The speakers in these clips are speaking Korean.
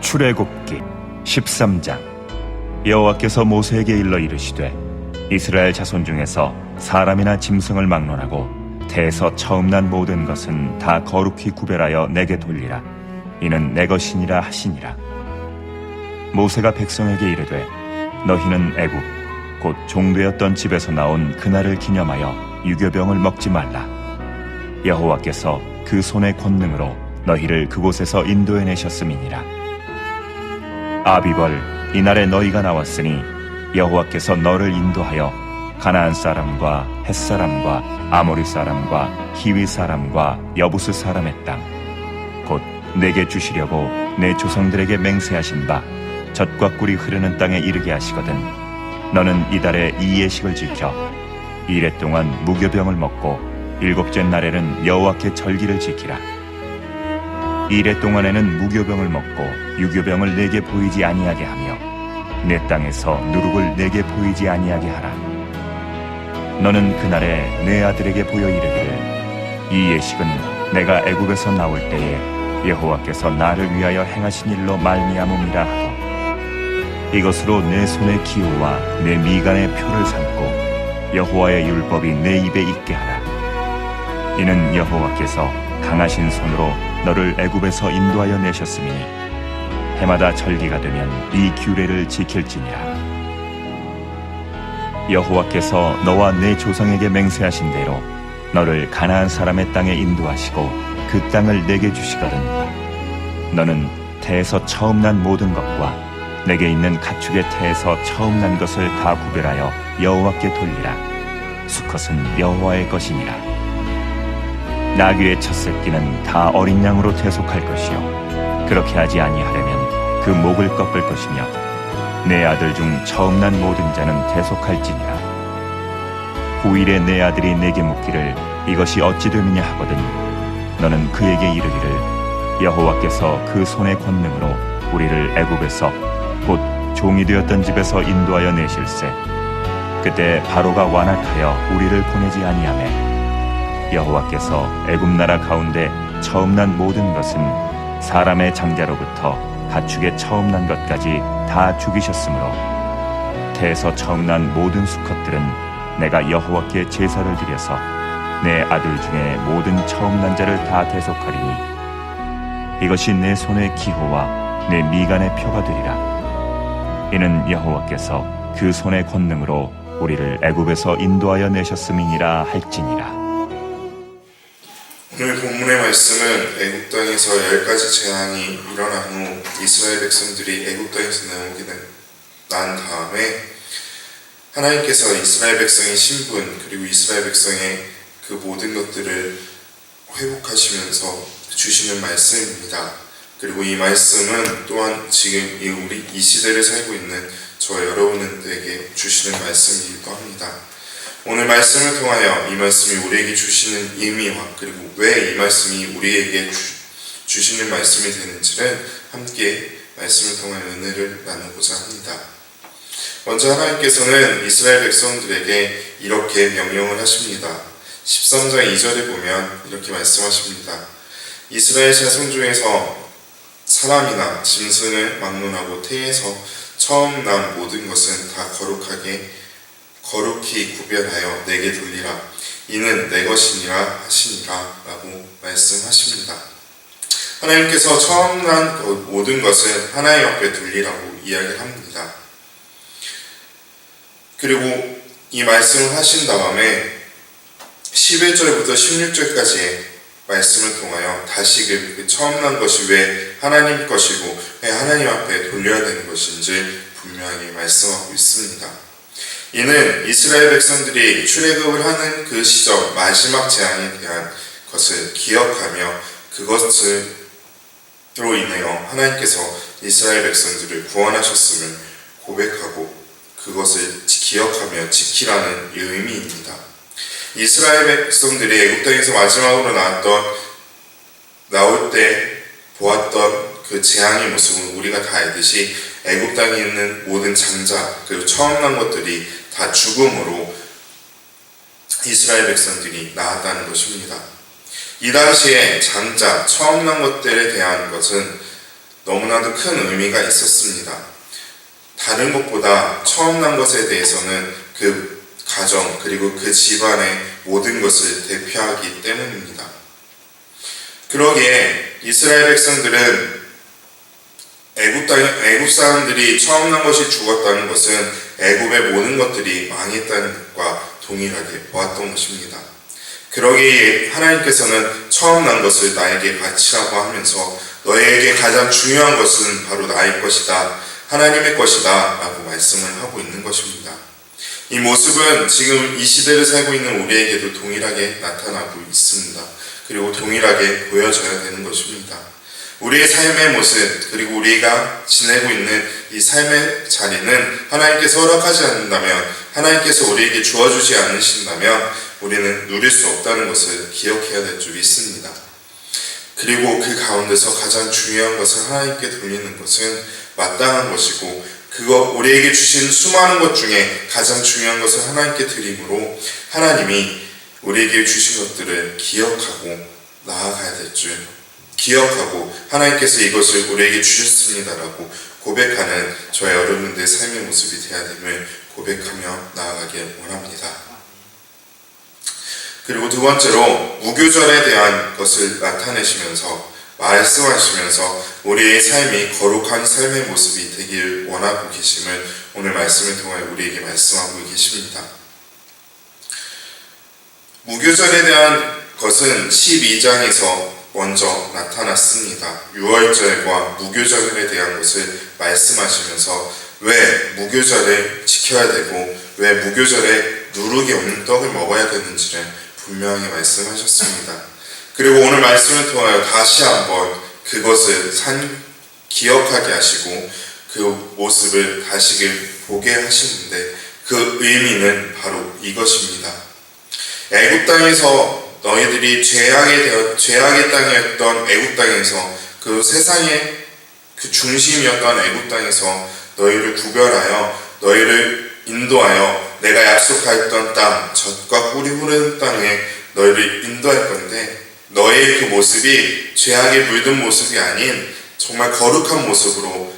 출애굽기 13장. 여호와께서 모세에게 일러 이르시되 이스라엘 자손 중에서 사람이나 짐승을 막론하고 태에서 처음 난 모든 것은 다 거룩히 구별하여 내게 돌리라. 이는 내 것이니라 하시니라. 모세가 백성에게 이르되 너희는 애굽 곧 종되었던 집에서 나온 그날을 기념하여 유교병을 먹지 말라. 여호와께서 그 손의 권능으로 너희를 그곳에서 인도해 내셨음이니라. 아비벌, 이날에 너희가 나왔으니 여호와께서 너를 인도하여 가나안 사람과 헷 사람과 아모리 사람과 히위 사람과 여부스 사람의 땅 곧 내게 주시려고 내 조상들에게 맹세하신 바 젖과 꿀이 흐르는 땅에 이르게 하시거든. 너는 이달에 이 예식을 지켜 이래 동안 무교병을 먹고 일곱째 날에는 여호와께 절기를 지키라. 이래 동안에는 무교병을 먹고 유교병을 내게 보이지 아니하게 하며 내 땅에서 누룩을 내게 보이지 아니하게 하라. 너는 그날에 내 아들에게 보여 이르기를 이 예식은 내가 애굽에서 나올 때에 여호와께서 나를 위하여 행하신 일로 말미암음이라 하고 이것으로 내 손의 기호와 내 미간의 표를 삼고 여호와의 율법이 내 입에 있게 하라. 이는 여호와께서 강하신 손으로 너를 애굽에서 인도하여 내셨으니 해마다 절기가 되면 이 규례를 지킬지니라. 여호와께서 너와 내 조상에게 맹세하신 대로 너를 가나안 사람의 땅에 인도하시고 그 땅을 내게 주시거든. 너는 태에서 처음 난 모든 것과 내게 있는 가축의 태에서 처음 난 것을 다 구별하여 여호와께 돌리라. 수컷은 여호와의 것이니라. 나귀의 첫 새끼는 다 어린 양으로 대속할 것이요 그렇게 하지 아니하려면 그 목을 꺾을 것이며 내 아들 중 처음 난 모든 자는 대속할지니라. 후일에 내 아들이 내게 묻기를 이것이 어찌 됨이냐 하거든 너는 그에게 이르기를 여호와께서 그 손의 권능으로 우리를 애굽에서 곧 종이 되었던 집에서 인도하여 내실세 그때 바로가 완악하여 우리를 보내지 아니하매 여호와께서 애굽 나라 가운데 처음 난 모든 것은 사람의 장자로부터 가축의 처음 난 것까지 다 죽이셨으므로 태에서 처음 난 모든 수컷들은 내가 여호와께 제사를 드려서 내 아들 중에 모든 처음 난 자를 다 대속하리니 이것이 내 손의 기호와 내 미간의 표가 되리라. 이는 여호와께서 그 손의 권능으로 우리를 애굽에서 인도하여 내셨음이니라 할지니라. 오늘 본문의 말씀은 애굽 땅에서 10가지 재앙이 일어난 후 이스라엘 백성들이 애굽 땅에서 난 다음에 하나님께서 이스라엘 백성의 신분 그리고 이스라엘 백성의 그 모든 것들을 회복하시면서 주시는 말씀입니다. 그리고 이 말씀은 또한 지금 우리 이 시대를 살고 있는 저 여러분들에게 주시는 말씀이기도 합니다. 오늘 말씀을 통하여 이 말씀이 우리에게 주시는 의미와 그리고 왜 이 말씀이 우리에게 주시는 말씀이 되는지를 함께 말씀을 통하여 은혜를 나누고자 합니다. 먼저 하나님께서는 이스라엘 백성들에게 이렇게 명령을 하십니다. 13장 2절에 보면 이렇게 말씀하십니다. 이스라엘 자손 중에서 사람이나 짐승을 막론하고 태에서 처음 난 모든 것은 다 거룩히 구별하여 내게 돌리라. 이는 내 것이니라 하시니라 라고 말씀하십니다. 하나님께서 처음 난 모든 것을 하나님 앞에 돌리라고 이야기를 합니다. 그리고 이 말씀을 하신 다음에 11절부터 16절까지의 말씀을 통하여 다시금 그 처음 난 것이 왜 하나님 것이고 왜 하나님 앞에 돌려야 되는 것인지 분명히 말씀하고 있습니다. 이는 이스라엘 백성들이 출애굽을 하는 그 시점 마지막 재앙에 대한 것을 기억하며 그것으로 인하여 하나님께서 이스라엘 백성들을 구원하셨음을 고백하고 그것을 기억하며 지키라는 의미입니다. 이스라엘 백성들이 애굽 땅에서 마지막으로 나올 때 보았던 그 재앙의 모습은 우리가 다 알듯이 애굽 땅에 있는 모든 장자 그리고 처음 난 것들이 다 죽음으로 이스라엘 백성들이 나았다는 것입니다. 이 당시에 장자 처음 난 것들에 대한 것은 너무나도 큰 의미가 있었습니다. 다른 것보다 처음 난 것에 대해서는 그 가정 그리고 그 집안의 모든 것을 대표하기 때문입니다. 그러기에 이스라엘 백성들은 애굽 사람들이 처음 난 것이 죽었다는 것은 애굽의 모든 것들이 망했다는 것과 동일하게 보았던 것입니다. 그러기에 하나님께서는 처음 난 것을 나에게 바치라고 하면서 너에게 가장 중요한 것은 바로 나의 것이다, 하나님의 것이다 라고 말씀을 하고 있는 것입니다. 이 모습은 지금 이 시대를 살고 있는 우리에게도 동일하게 나타나고 있습니다. 그리고 동일하게 보여져야 되는 것입니다. 우리의 삶의 모습 그리고 우리가 지내고 있는 이 삶의 자리는 하나님께서 허락하지 않는다면, 하나님께서 우리에게 주어주지 않으신다면 우리는 누릴 수 없다는 것을 기억해야 될 줄 믿습니다. 그리고 그 가운데서 가장 중요한 것을 하나님께 돌리는 것은 마땅한 것이고, 그거 우리에게 주신 수많은 것 중에 가장 중요한 것을 하나님께 드림으로 하나님이 우리에게 주신 것들을 기억하고 나아가야 될 줄, 기억하고 하나님께서 이것을 우리에게 주셨습니다라고 고백하는 저의 여러분들의 삶의 모습이 되어야 됨을 고백하며 나아가길 원합니다. 그리고 두 번째로 무교절에 대한 것을 나타내시면서 말씀하시면서 우리의 삶이 거룩한 삶의 모습이 되길 원하고 계심을 오늘 말씀을 통해 우리에게 말씀하고 계십니다. 무교절에 대한 것은 12장에서 먼저 나타났습니다. 유월절과 무교절에 대한 것을 말씀하시면서 왜 무교절을 지켜야 되고 왜 무교절에 누룩이 없는 떡을 먹어야 되는지를 분명히 말씀하셨습니다. 그리고 오늘 말씀을 통하여 다시 한번 그것을 기억하게 하시고 그 모습을 다시 보게 하시는데, 그 의미는 바로 이것입니다. 애굽 땅에서 너희들이 죄악의 땅이었던 애굽 땅에서, 그 세상의 그 중심이었던 애굽 땅에서 너희를 구별하여 너희를 인도하여 내가 약속하였던 땅, 젖과 꿀이 흐르는 땅에 너희를 인도할 건데, 너희의 그 모습이 죄악에 물든 모습이 아닌 정말 거룩한 모습으로,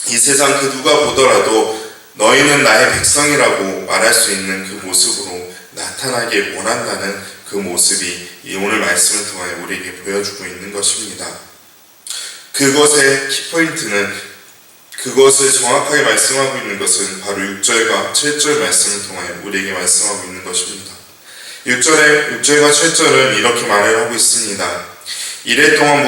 이 세상 그 누가 보더라도 너희는 나의 백성이라고 말할 수 있는 그 모습으로 나타나길 원한다는 그 모습이 이 오늘 말씀을 통해 우리에게 보여주고 있는 것입니다. 그것의 키포인트는, 그것을 정확하게 말씀하고 있는 것은 바로 6절과 7절 말씀을 통해 우리에게 말씀하고 있는 것입니다. 6절과 7절은 이렇게 말을 하고 있습니다. 이래 동안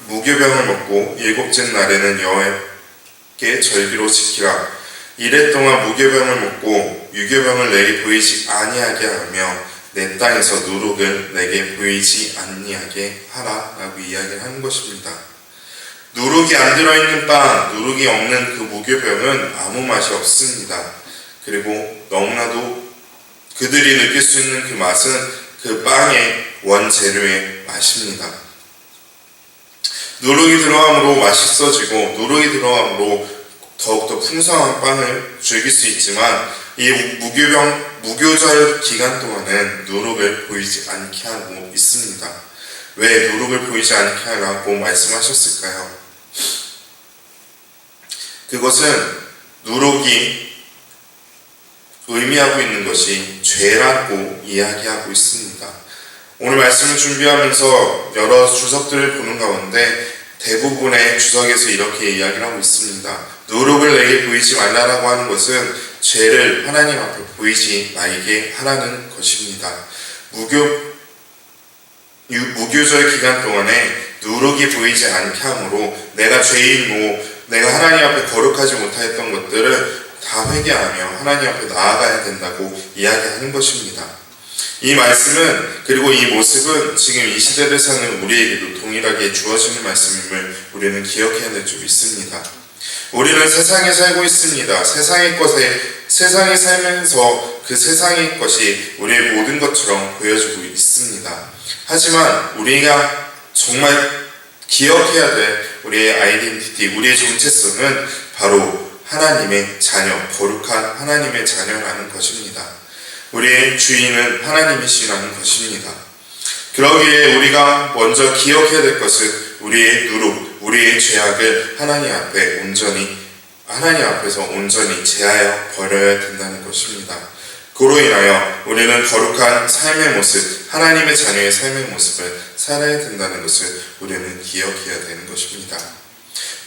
무교병을 먹고 일곱째 날에는 여호와께 절기로 지키라. 이래 동안 무교병을 먹고 유교병을 내게 보이지 아니하게 하며 내 땅에서 누룩을 내게 보이지 아니하게 하라 라고 이야기를 하는 것입니다. 누룩이 안 들어있는 빵, 누룩이 없는 그 무교병은 아무 맛이 없습니다. 그리고 너무나도 그들이 느낄 수 있는 그 맛은 그 빵의 원재료의 맛입니다. 누룩이 들어감으로 맛있어지고 누룩이 들어감으로 더욱더 풍성한 빵을 즐길 수 있지만, 이 무교절 기간 동안은 누룩을 보이지 않게 하고 있습니다. 왜 누룩을 보이지 않게 하라고 말씀하셨을까요? 그것은 누룩이 의미하고 있는 것이 죄라고 이야기하고 있습니다. 오늘 말씀을 준비하면서 여러 주석들을 보는 가운데 대부분의 주석에서 이렇게 이야기를 하고 있습니다. 누룩을 내게 보이지 말라라고 하는 것은 죄를 하나님 앞에 보이지 말게 하라는 것입니다. 무교절 기간 동안에 누룩이 보이지 않게 함으로 내가 죄인이고 내가 하나님 앞에 거룩하지 못하였던 것들을 다 회개하며 하나님 앞에 나아가야 된다고 이야기하는 것입니다. 이 말씀은, 그리고 이 모습은 지금 이 시대를 사는 우리에게도 동일하게 주어지는 말씀임을 우리는 기억해야 될 줄 믿습니다. 우리는 세상에 살고 있습니다. 세상에 살면서 그 세상의 것이 우리의 모든 것처럼 보여지고 있습니다. 하지만 우리가 정말 기억해야 될 우리의 아이덴티티, 우리의 정체성은 바로 하나님의 자녀, 거룩한 하나님의 자녀라는 것입니다. 우리의 주인은 하나님이시라는 것입니다. 그러기에 우리가 먼저 기억해야 될 것은 우리의 누룩, 우리의 죄악을 하나님 앞에서 온전히 제하여 버려야 된다는 것입니다. 그로 인하여 우리는 거룩한 삶의 모습, 하나님의 자녀의 삶의 모습을 살아야 된다는 것을 우리는 기억해야 되는 것입니다.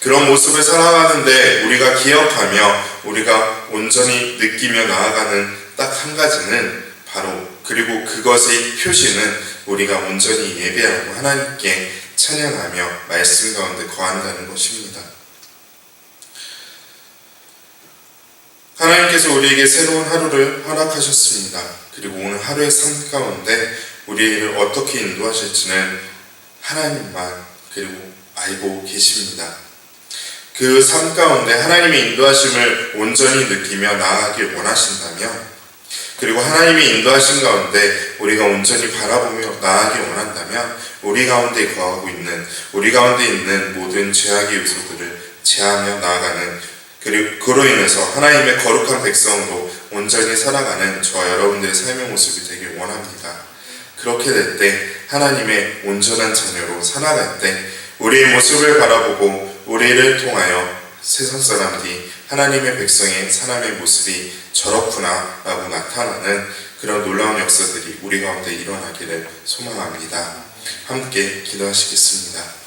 그런 모습을 살아가는데 우리가 기억하며 우리가 온전히 느끼며 나아가는 딱 한 가지는 바로, 그리고 그것의 표시는 우리가 온전히 예배하고 하나님께 찬양하며 말씀 가운데 거한다는 것입니다. 하나님께서 우리에게 새로운 하루를 허락하셨습니다. 그리고 오늘 하루의 삶 가운데 우리를 어떻게 인도하실지는 하나님만 그리고 알고 계십니다. 그 삶 가운데 하나님의 인도하심을 온전히 느끼며 나아가길 원하신다면, 그리고 하나님의 인도하심 가운데 우리가 온전히 바라보며 나아가길 원한다면 우리 가운데 있는 모든 죄악의 요소들을 제하며 나아가는, 그리고 그로 인해서 하나님의 거룩한 백성으로 온전히 살아가는 저와 여러분들의 삶의 모습이 되길 원합니다. 그렇게 될 때 하나님의 온전한 자녀로 살아갈 때 우리의 모습을 바라보고 우리를 통하여 세상 사람들이 하나님의 백성의 사람의 모습이 저렇구나 라고 나타나는 그런 놀라운 역사들이 우리 가운데 일어나기를 소망합니다. 함께 기도하시겠습니다.